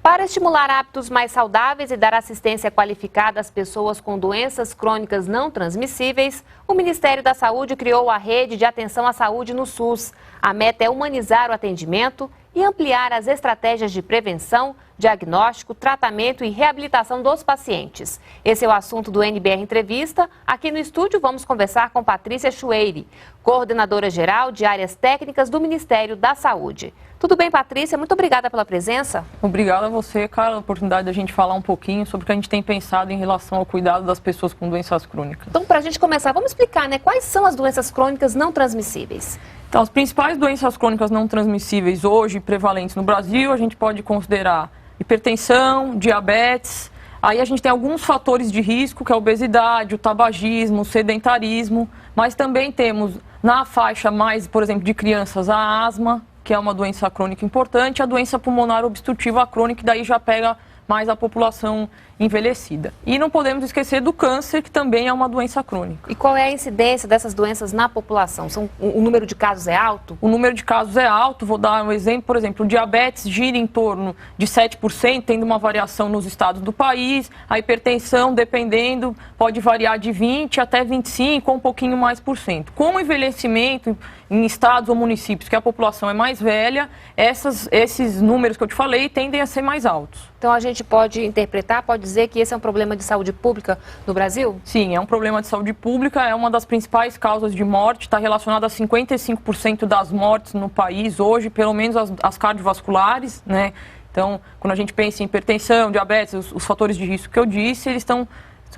Para estimular hábitos mais saudáveis e dar assistência qualificada às pessoas com doenças crônicas não transmissíveis, o Ministério da Saúde criou a Rede de Atenção à Saúde no SUS. A meta é humanizar o atendimento e ampliar as estratégias de prevenção, diagnóstico, tratamento e reabilitação dos pacientes. Esse é o assunto do NBR Entrevista. Aqui no estúdio vamos conversar com Patrícia Chueire, coordenadora-geral de áreas técnicas do Ministério da Saúde. Tudo bem, Patrícia? Muito obrigada pela presença. Obrigada a você, cara, a oportunidade da gente falar um pouquinho sobre o que a gente tem pensado em relação ao cuidado das pessoas com doenças crônicas. Então, para a gente começar, vamos explicar, quais são as doenças crônicas não transmissíveis? Então, as principais doenças crônicas não transmissíveis hoje prevalentes no Brasil, a gente pode considerar hipertensão, diabetes. Aí a gente tem alguns fatores de risco, que é a obesidade, o tabagismo, o sedentarismo, mas também temos na faixa mais, por exemplo, de crianças, a asma, que é uma doença crônica importante, a doença pulmonar obstrutiva crônica, que daí já pega mais a população envelhecida. E não podemos esquecer do câncer, que também é uma doença crônica. E qual é a incidência dessas doenças na população? O número de casos é alto? O número de casos é alto. Vou dar um exemplo. Por exemplo, o diabetes gira em torno de 7%, tendo uma variação nos estados do país. A hipertensão, dependendo, pode variar de 20% até 25% ou um pouquinho mais por cento. Com o envelhecimento em estados ou municípios que a população é mais velha, esses números que eu te falei tendem a ser mais altos. Então a gente pode interpretar, pode dizer que esse é um problema de saúde pública no Brasil? Sim, é um problema de saúde pública, é uma das principais causas de morte, está relacionada a 55% das mortes no país hoje, pelo menos as cardiovasculares, né? Então, quando a gente pensa em hipertensão, diabetes, os fatores de risco que eu disse, eles estão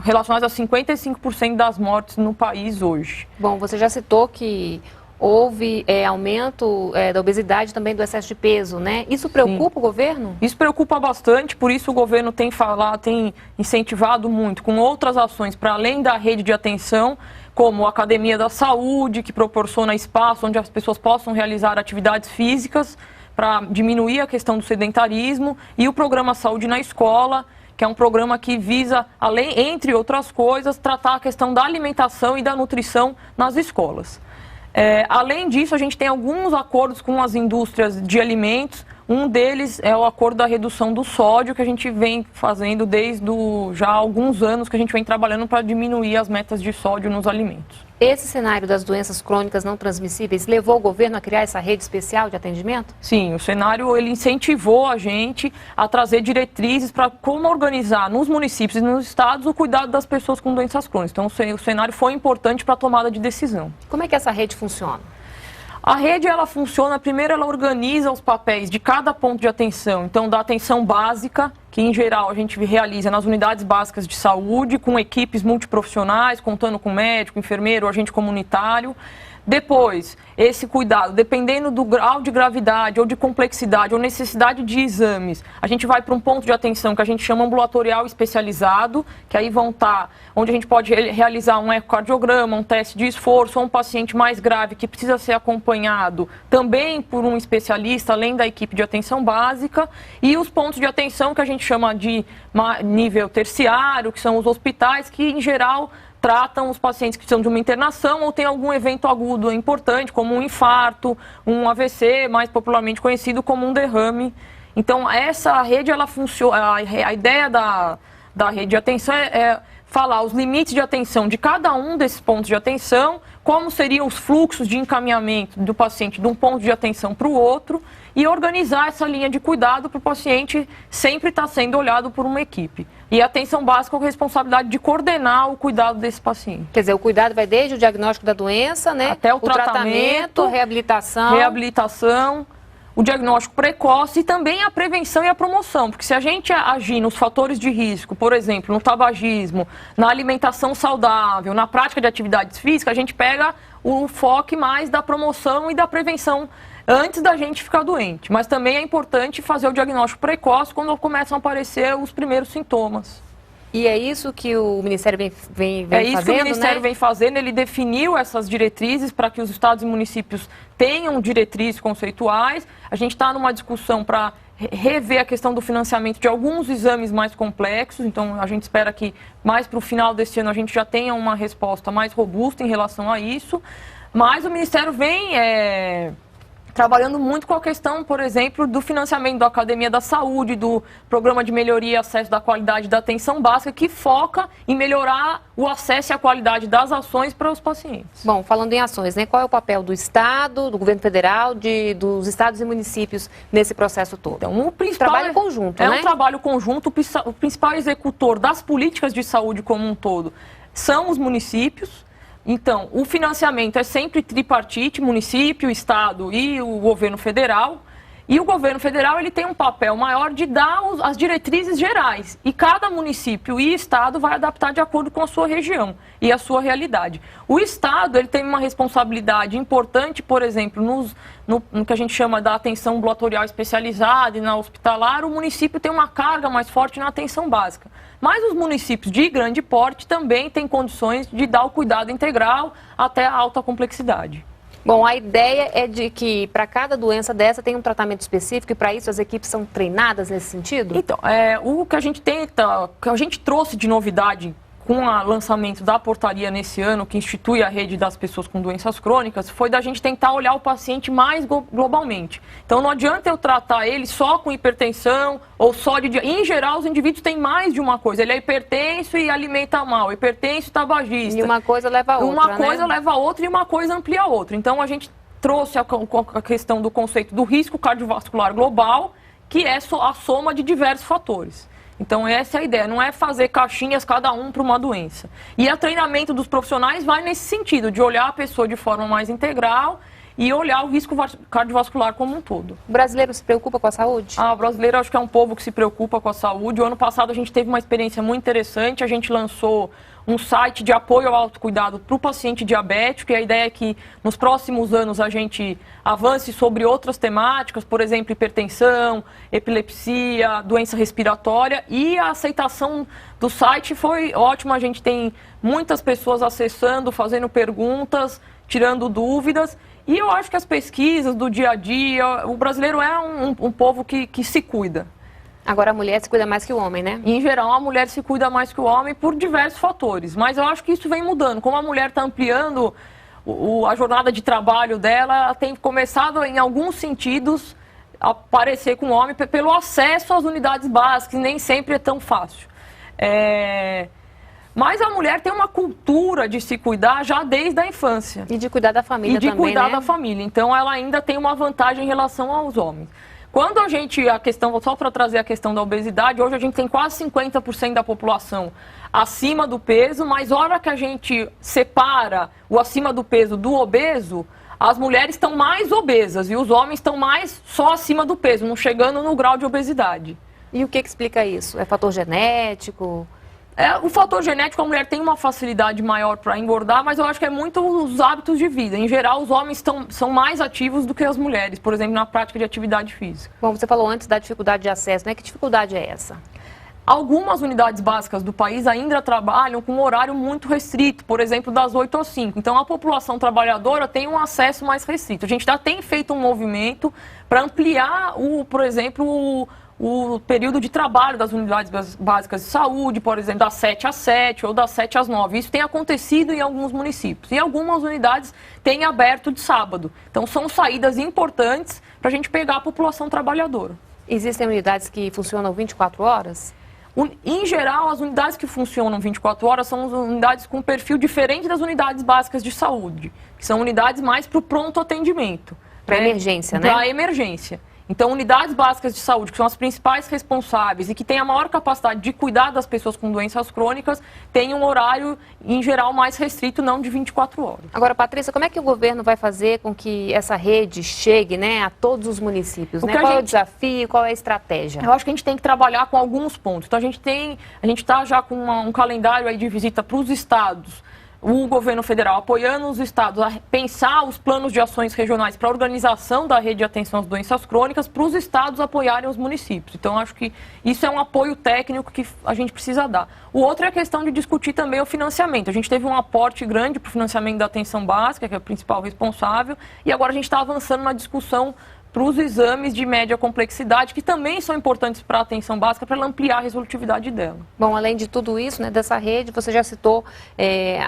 relacionados a 55% das mortes no país hoje. Bom, você já citou que houve aumento da obesidade, também do excesso de peso, né? Isso preocupa o governo? Isso preocupa bastante, por isso o governo tem incentivado muito com outras ações para além da rede de atenção, como a Academia da Saúde, que proporciona espaço onde as pessoas possam realizar atividades físicas para diminuir a questão do sedentarismo, e o programa Saúde na Escola, que é um programa que visa, entre outras coisas, tratar a questão da alimentação e da nutrição nas escolas. Além disso, a gente tem alguns acordos com as indústrias de alimentos. Um deles é o acordo da redução do sódio, que a gente vem fazendo desde já há alguns anos, que a gente vem trabalhando para diminuir as metas de sódio nos alimentos. Esse cenário das doenças crônicas não transmissíveis levou o governo a criar essa rede especial de atendimento? Sim, o cenário ele incentivou a gente a trazer diretrizes para como organizar nos municípios e nos estados o cuidado das pessoas com doenças crônicas. Então o cenário foi importante para a tomada de decisão. Como é que essa rede funciona? A rede, ela funciona, primeiro ela organiza os papéis de cada ponto de atenção, então da atenção básica, que em geral a gente realiza nas unidades básicas de saúde, com equipes multiprofissionais, contando com médico, enfermeiro, agente comunitário. Depois, esse cuidado, dependendo do grau de gravidade ou de complexidade ou necessidade de exames, a gente vai para um ponto de atenção que a gente chama ambulatorial especializado, que aí vão estar, onde a gente pode realizar um ecocardiograma, um teste de esforço, ou um paciente mais grave que precisa ser acompanhado também por um especialista, além da equipe de atenção básica, e os pontos de atenção que a gente chama de nível terciário, que são os hospitais, que em geral tratam os pacientes que precisam de uma internação ou tem algum evento agudo importante, como um infarto, um AVC, mais popularmente conhecido como um derrame. Então, essa rede, ela funciona. A ideia da rede de atenção é falar os limites de atenção de cada um desses pontos de atenção, como seriam os fluxos de encaminhamento do paciente de um ponto de atenção para o outro, e organizar essa linha de cuidado para o paciente sempre estar sendo olhado por uma equipe. E a atenção básica com a responsabilidade de coordenar o cuidado desse paciente. Quer dizer, o cuidado vai desde o diagnóstico da doença, né? Até o tratamento, reabilitação, o diagnóstico precoce e também a prevenção e a promoção. Porque se a gente agir nos fatores de risco, por exemplo, no tabagismo, na alimentação saudável, na prática de atividades físicas, a gente pega o foco mais da promoção e da prevenção antes da gente ficar doente. Mas também é importante fazer o diagnóstico precoce quando começam a aparecer os primeiros sintomas. E é isso que o Ministério vem fazendo, É isso que o Ministério vem fazendo. Ele definiu essas diretrizes para que os estados e municípios tenham diretrizes conceituais. A gente está numa discussão para rever a questão do financiamento de alguns exames mais complexos. Então, a gente espera que mais para o final deste ano a gente já tenha uma resposta mais robusta em relação a isso. Mas o Ministério vem trabalhando muito com a questão, por exemplo, do financiamento da Academia da Saúde, do Programa de Melhoria e Acesso da Qualidade da Atenção Básica, que foca em melhorar o acesso e a qualidade das ações para os pacientes. Bom, falando em ações, né, qual é o papel do Estado, do governo federal, dos estados e municípios nesse processo todo? Então, o principal trabalho conjunto, né? Um trabalho conjunto. O principal executor das políticas de saúde como um todo são os municípios. Então, o financiamento é sempre tripartite, município, Estado e o governo federal. E o governo federal ele tem um papel maior de dar as diretrizes gerais. E cada município e Estado vai adaptar de acordo com a sua região e a sua realidade. O Estado ele tem uma responsabilidade importante, por exemplo, no que a gente chama da atenção ambulatorial especializada e na hospitalar. O município tem uma carga mais forte na atenção básica. Mas os municípios de grande porte também têm condições de dar o cuidado integral até a alta complexidade. Bom, a ideia é de que para cada doença dessa tem um tratamento específico e para isso as equipes são treinadas nesse sentido? Então, o que a gente trouxe de novidade com o lançamento da portaria nesse ano, que institui a rede das pessoas com doenças crônicas, foi da gente tentar olhar o paciente mais globalmente. Então, não adianta eu tratar ele só com hipertensão ou só de... Em geral, os indivíduos têm mais de uma coisa. Ele é hipertenso e alimenta mal, hipertenso e tabagista. E uma coisa leva a outra, Uma coisa leva a outra e uma coisa amplia a outra. Então, a gente trouxe a questão do conceito do risco cardiovascular global, que é a soma de diversos fatores. Então, essa é a ideia, não é fazer caixinhas cada um para uma doença. E o treinamento dos profissionais vai nesse sentido, de olhar a pessoa de forma mais integral e olhar o risco cardiovascular como um todo. O brasileiro se preocupa com a saúde? O brasileiro acho que é um povo que se preocupa com a saúde. O ano passado a gente teve uma experiência muito interessante, a gente lançou um site de apoio ao autocuidado para o paciente diabético, e a ideia é que nos próximos anos a gente avance sobre outras temáticas, por exemplo, hipertensão, epilepsia, doença respiratória, e a aceitação do site foi ótima. A gente tem muitas pessoas acessando, fazendo perguntas, tirando dúvidas, e eu acho que as pesquisas do dia a dia, o brasileiro é um povo que se cuida. Agora a mulher se cuida mais que o homem, né? Em geral, a mulher se cuida mais que o homem por diversos fatores. Mas eu acho que isso vem mudando. Como a mulher está ampliando a jornada de trabalho dela, ela tem começado, em alguns sentidos, a parecer com o homem pelo acesso às unidades básicas. Nem sempre é tão fácil. Mas a mulher tem uma cultura de se cuidar já desde a infância. E de cuidar da família também, E de cuidar né? da família. Então, ela ainda tem uma vantagem em relação aos homens. Quando só para trazer a questão da obesidade, hoje a gente tem quase 50% da população acima do peso, mas na hora que a gente separa o acima do peso do obeso, as mulheres estão mais obesas e os homens estão mais só acima do peso, não chegando no grau de obesidade. E o que explica isso? É fator genético? O fator genético, a mulher tem uma facilidade maior para engordar, mas eu acho que é muito os hábitos de vida. Em geral, os homens são mais ativos do que as mulheres, por exemplo, na prática de atividade física. Bom, você falou antes da dificuldade de acesso, né? Que dificuldade é essa? Algumas unidades básicas do país ainda trabalham com um horário muito restrito, por exemplo, das 8 às 5. Então, a população trabalhadora tem um acesso mais restrito. A gente já tem feito um movimento para ampliar, por exemplo, o período de trabalho das unidades básicas de saúde, por exemplo, das 7 às 7 ou das 7 às 9. Isso tem acontecido em alguns municípios. E algumas unidades têm aberto de sábado. Então, são saídas importantes para a gente pegar a população trabalhadora. Existem unidades que funcionam 24 horas? Em geral, as unidades que funcionam 24 horas são unidades com perfil diferente das unidades básicas de saúde, que são unidades mais para o pronto atendimento. Para emergência, né? Para emergência. Então, unidades básicas de saúde, que são as principais responsáveis e que têm a maior capacidade de cuidar das pessoas com doenças crônicas, têm um horário, em geral, mais restrito, não de 24 horas. Agora, Patrícia, como é que o governo vai fazer com que essa rede chegue, né, a todos os municípios? Né? Qual é o desafio, qual é a estratégia? Eu acho que a gente tem que trabalhar com alguns pontos. Então, a gente está já com um calendário aí de visita para os estados, o governo federal apoiando os estados a pensar os planos de ações regionais para a organização da rede de atenção às doenças crônicas, para os estados apoiarem os municípios. Então, acho que isso é um apoio técnico que a gente precisa dar. O outro é a questão de discutir também o financiamento. A gente teve um aporte grande para o financiamento da atenção básica, que é o principal responsável, e agora a gente está avançando na discussão para os exames de média complexidade, que também são importantes para a atenção básica, para ela ampliar a resolutividade dela. Bom, além de tudo isso, né, dessa rede, você já citou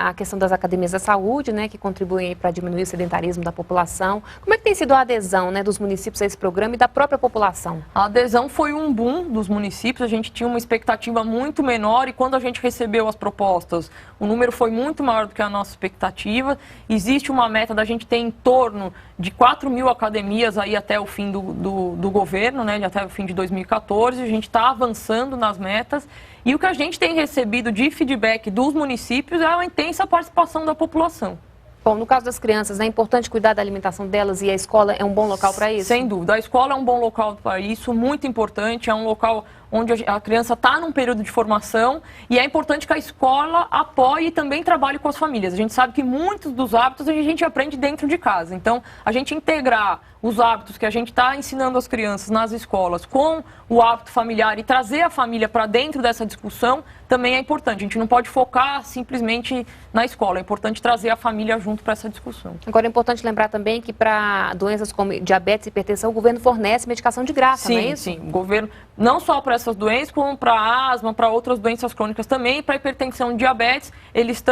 a questão das academias da saúde, né, que contribuem para diminuir o sedentarismo da população. Como é que tem sido a adesão, né, dos municípios a esse programa e da própria população? A adesão foi um boom dos municípios, a gente tinha uma expectativa muito menor e quando a gente recebeu as propostas, o número foi muito maior do que a nossa expectativa. Existe uma meta da gente ter em torno de 4.000 academias aí até o fim do governo, né, até o fim de 2014, a gente está avançando nas metas e o que a gente tem recebido de feedback dos municípios é uma intensa participação da população. Bom, no caso das crianças, é importante cuidar da alimentação delas e a escola é um bom local para isso? Sem dúvida. A escola é um bom local para isso, muito importante. É um local onde a criança está num período de formação e é importante que a escola apoie e também trabalhe com as famílias. A gente sabe que muitos dos hábitos a gente aprende dentro de casa. Então, a gente integrar os hábitos que a gente está ensinando às crianças nas escolas com o hábito familiar e trazer a família para dentro dessa discussão também é importante. A gente não pode focar simplesmente na escola, é importante trazer a família junto para essa discussão. Agora é importante lembrar também que para doenças como diabetes e hipertensão, o governo fornece medicação de graça, não é isso? Sim, o governo, não só para essas doenças, como para asma, para outras doenças crônicas também, para hipertensão e diabetes, eles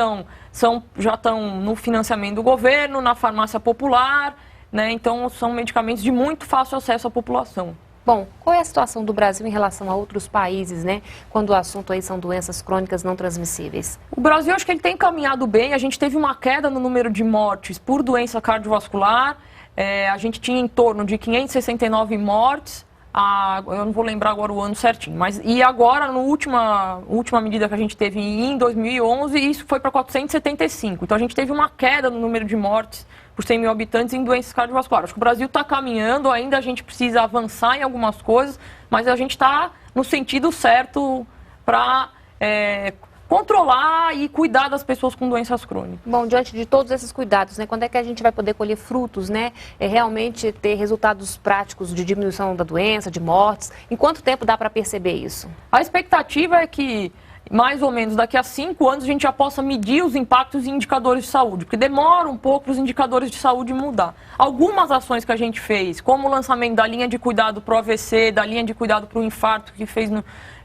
já estão no financiamento do governo, na farmácia popular, né? Então são medicamentos de muito fácil acesso à população. Bom, qual é a situação do Brasil em relação a outros países, né? Quando o assunto aí são doenças crônicas não transmissíveis? O Brasil, acho que ele tem caminhado bem. A gente teve uma queda no número de mortes por doença cardiovascular. A gente tinha em torno de 569 mortes. Eu não vou lembrar agora o ano certinho, mas e agora, na última medida que a gente teve em 2011, isso foi para 475. Então a gente teve uma queda no número de mortes por 100 mil habitantes em doenças cardiovasculares. Acho que o Brasil está caminhando, ainda a gente precisa avançar em algumas coisas, mas a gente está no sentido certo para controlar e cuidar das pessoas com doenças crônicas. Bom, diante de todos esses cuidados, né, quando é que a gente vai poder colher frutos, né, realmente ter resultados práticos de diminuição da doença, de mortes? Em quanto tempo dá para perceber isso? A expectativa é que mais ou menos daqui a 5 anos a gente já possa medir os impactos em indicadores de saúde, porque demora um pouco para os indicadores de saúde mudar. Algumas ações que a gente fez, como o lançamento da linha de cuidado para o AVC, da linha de cuidado para o infarto, que fez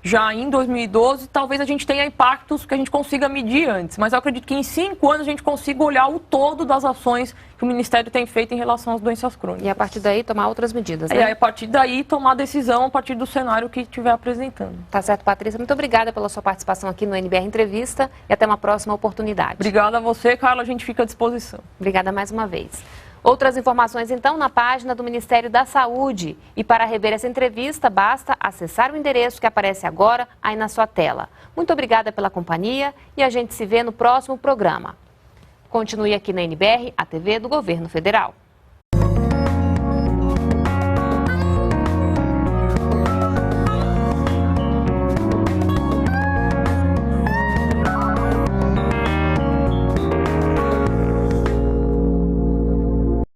já em 2012, talvez a gente tenha impactos que a gente consiga medir antes, mas eu acredito que em 5 anos a gente consiga olhar o todo das ações que o Ministério tem feito em relação às doenças crônicas. E a partir daí tomar outras medidas, né? E a partir daí tomar decisão a partir do cenário que estiver apresentando. Tá certo, Patrícia. Muito obrigada pela sua participação aqui no NBR Entrevista e até uma próxima oportunidade. Obrigada a você, Carla. A gente fica à disposição. Obrigada mais uma vez. Outras informações, então, na página do Ministério da Saúde. E para rever essa entrevista, basta acessar o endereço que aparece agora aí na sua tela. Muito obrigada pela companhia e a gente se vê no próximo programa. Continue aqui na NBR, a TV do Governo Federal.